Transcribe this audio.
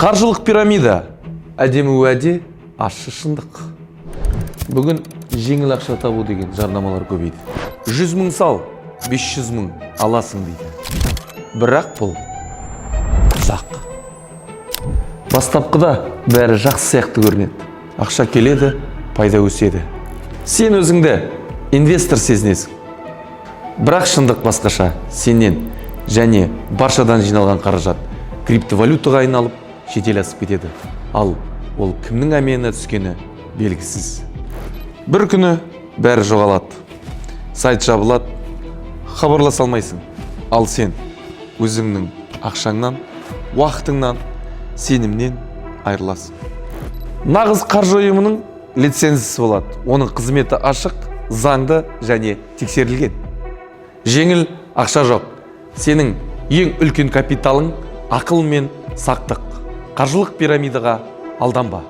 Қаржылық пирамида, әдемі уәде, ащы шындық. Бүгін жеңіл ақша табу деген жарнамалар көбейді. 100 мың сал, 500 мың аласың дейді. Бірақ бұл ұзақ. Бастапқыда бәрі жақсы сияқты көрінеді. Ақша келеді, пайда өседі. Сен өзіңді инвестор сезінесің. Бірақ шындық басқаша. Сенен және баршадан жиналған қаражат криптовалютаға айналып шетел асып кетеді. Ал ол кімнің әмиянына түскені белгісіз. Бір күні бәрі жоғалады. Сайт жабылады, хабарласа алмайсың. Ал сен өзіңнің ақшаңнан, уақытыңнан, сенімнен айырыласың. Нағыз қаржы ұйымының лицензиясы болады. Оның қызметі ашық, заңды және тексерілген. Жеңіл ақша жоқ. Сенің ең үлкен капиталың ақыл мен сақтық. Қаржылық пирамидаға алданба.